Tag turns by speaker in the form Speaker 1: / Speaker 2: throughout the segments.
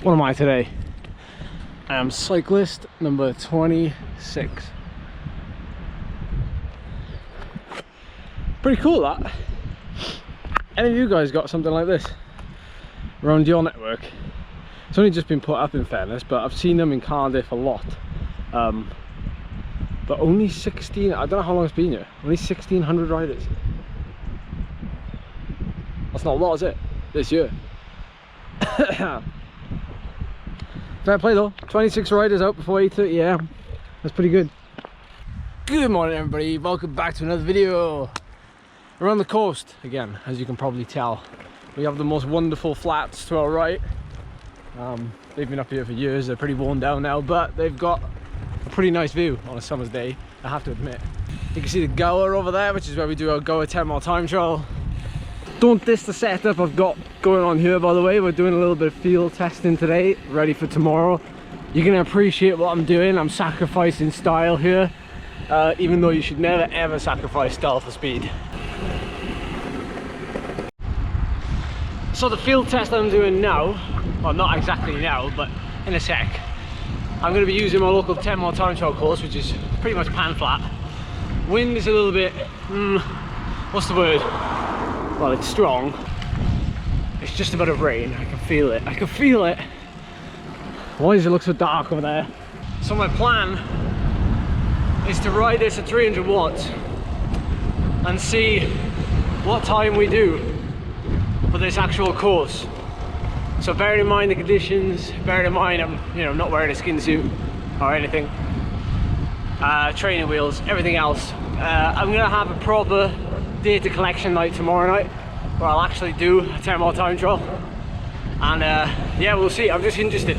Speaker 1: What am I today? I am cyclist number 26. Pretty cool that. Any of you guys got something like this around your network? It's only just been put up in fairness, but I've seen them in Cardiff a lot. But only 16, I don't know how long it's been here, only 1,600 riders. That's not a lot, is it? This year. Fair play though, 26 riders out before 8:30 AM. That's pretty good. Good morning everybody, welcome back to another video. We're on the coast again, as you can probably tell. We have the most wonderful flats to our right. They've been up here for years, they're pretty worn down now, but they've got a pretty nice view on a summer's day, I have to admit. You can see the Goa over there, which is where we do our Goa 10-mile time trial. Don't diss the setup I've got going on here, by the way. We're doing a little bit of field testing today, ready for tomorrow. You're gonna appreciate what I'm doing. I'm sacrificing style here, even though you should never ever sacrifice style for speed. So the field test I'm doing now, well not exactly now, but in a sec, I'm going to be using my local 10-mile time trial course, which is pretty much pan flat. Wind is a little bit, what's the word? Well, it's strong. It's just about to rain. I can feel it. I can feel it. Why does it look so dark over there? So my plan is to ride this at 300 watts and see what time we do for this actual course. So bearing in mind the conditions, bearing in mind I'm not wearing a skin suit or anything, training wheels, everything else, I'm gonna have a proper data collection night tomorrow night where I'll actually do a 10-mile time trial, and yeah, we'll see. I'm just interested.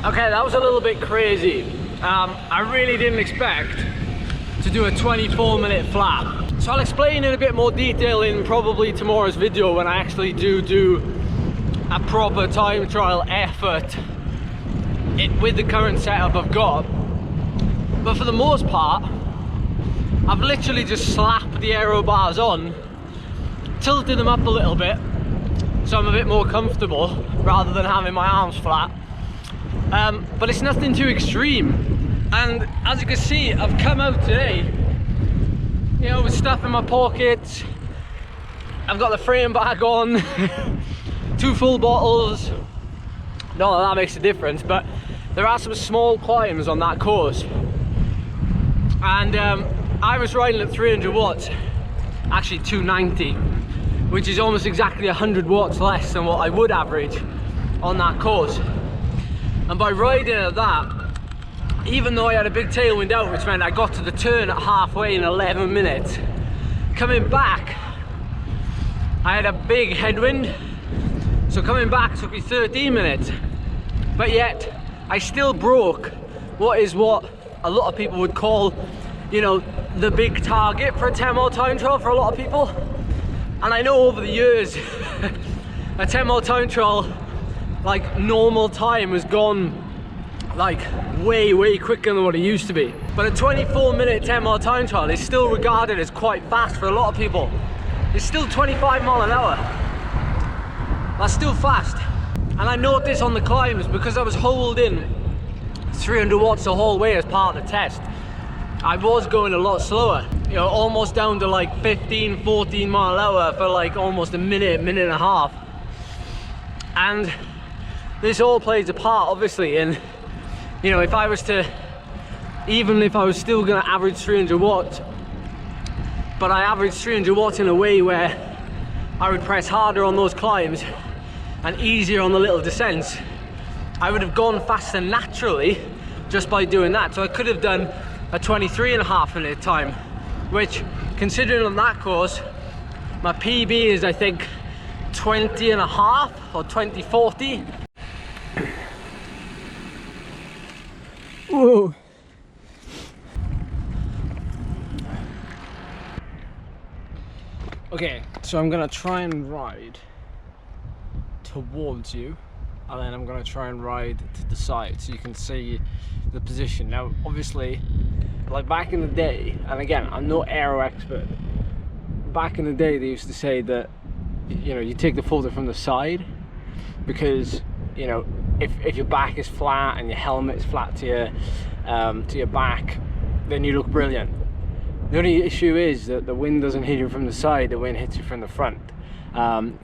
Speaker 1: Okay, that was a little bit crazy. I really didn't expect to do a 24-minute flat, so I'll explain in a bit more detail in probably tomorrow's video when I actually do a proper time trial effort with the current setup I've got. But for the most part, I've literally just slapped the aero bars on, tilted them up a little bit so I'm a bit more comfortable rather than having my arms flat. But it's nothing too extreme, and as you can see, I've come out today, you know, with stuff in my pockets. I've got the frame bag on. 2 full bottles. Not that that makes a difference, but there are some small climbs on that course, and I was riding at 300 watts, actually 290, which is almost exactly 100 watts less than what I would average on that course. And by riding at that, even though I had a big tailwind out, which meant I got to the turn at halfway in 11 minutes, coming back I had a big headwind. So coming back took me 13 minutes, but yet I still broke what a lot of people would call, you know, the big target for a 10-mile time trial for a lot of people. And I know over the years, a 10-mile time trial, like normal time, has gone like way quicker than what it used to be. But a 24-minute 10-mile time trial is still regarded as quite fast for a lot of people. It's still 25 miles an hour. That's still fast. And I noticed on the climbs, because I was holding 300 watts the whole way as part of the test, I was going a lot slower, you know, almost down to like 15, 14 mile an hour for like almost a minute and a half. And this all plays a part, obviously, in, you know, if I was to, even if I was still gonna average 300 watts, but I averaged 300 watts in a way where I would press harder on those climbs and easier on the little descents, I would have gone faster naturally just by doing that. So I could have done a 23.5 minute time, which, considering on that course, my PB is I think 20.5 or 20:40. Whoa. Okay, so I'm gonna try and ride towards you, and then I'm gonna try and ride to the side so you can see the position. Now, obviously, like back in the day, and again, I'm no aero expert, back in the day they used to say that, you know, you take the photo from the side because, you know, if your back is flat and your helmet is flat to your back, then you look brilliant. The only issue is that the wind doesn't hit you from the side, the wind hits you from the front.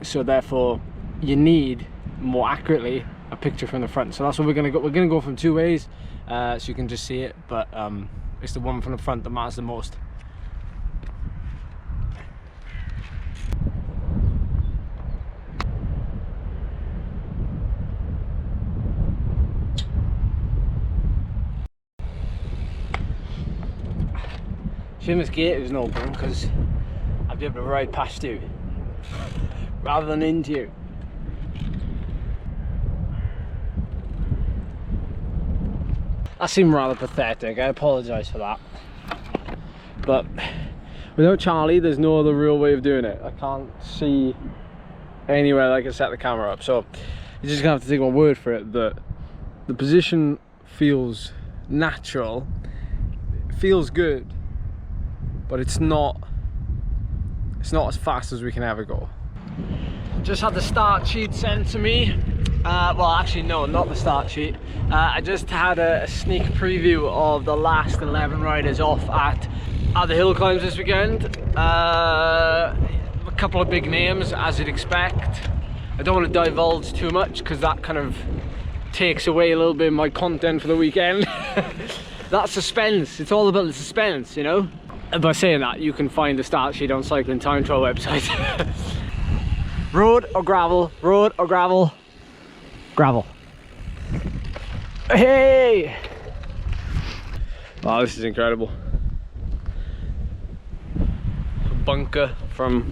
Speaker 1: So therefore you need, more accurately, a picture from the front. So that's what we're gonna go. We're gonna go from 2 ways, so you can just see it, but it's the one from the front that matters the most. Shame this gate isn't open, because I'd be able to ride past you rather than into you. That seemed rather pathetic, I apologise for that. But without Charlie, there's no other real way of doing it. I can't see anywhere that I can set the camera up, so you're just gonna have to take my word for it that the position feels natural, it feels good, but it's not as fast as we can ever go. Just had the start sheet sent to me. Well, actually no, not the start sheet. I just had a sneak preview of the last 11 riders off at the hill climbs this weekend. A couple of big names, as you'd expect. I don't want to divulge too much because that kind of takes away a little bit of my content for the weekend. That suspense, it's all about the suspense, you know? And by saying that, you can find the start sheet on Cycling Time Trial website. Road or gravel? Road or gravel? Gravel. Hey! Wow, this is incredible. A bunker from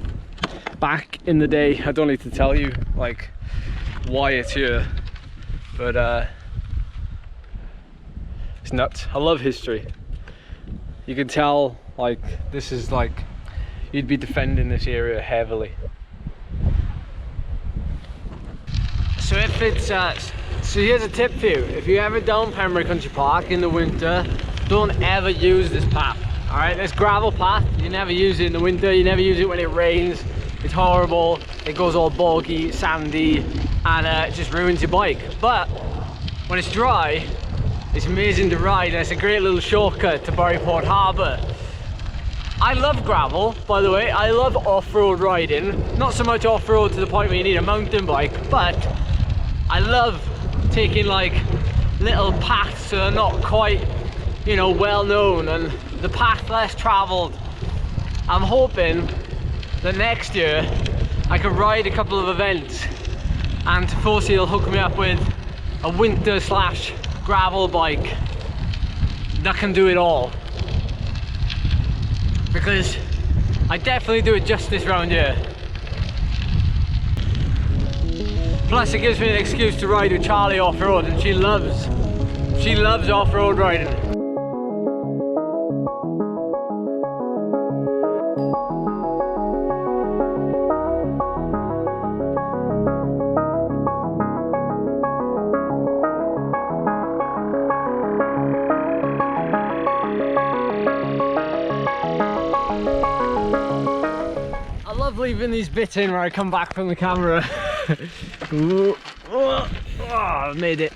Speaker 1: back in the day. I don't need to tell you like why it's here, but it's nuts. I love history. You can tell, like, this is like, you'd be defending this area heavily. So if it's, so here's a tip for you. If you're ever down Pembury Country Park in the winter, don't ever use this path. All right, this gravel path, you never use it in the winter, you never use it when it rains. It's horrible, it goes all boggy, sandy, and it just ruins your bike. But when it's dry, it's amazing to ride, and it's a great little shortcut to Buryport Harbour. I love gravel, by the way. I love off-road riding. Not so much off-road to the point where you need a mountain bike, but I love taking like little paths that are not quite, you know, well known, and the path less travelled. I'm hoping that next year I can ride a couple of events and Tifosi will hook me up with a winter / gravel bike that can do it all, because I definitely do it justice around here. Plus it gives me an excuse to ride with Charlie off-road, and she loves off-road riding. I love leaving these bits in where I come back from the camera. Ooh, oh, I made it.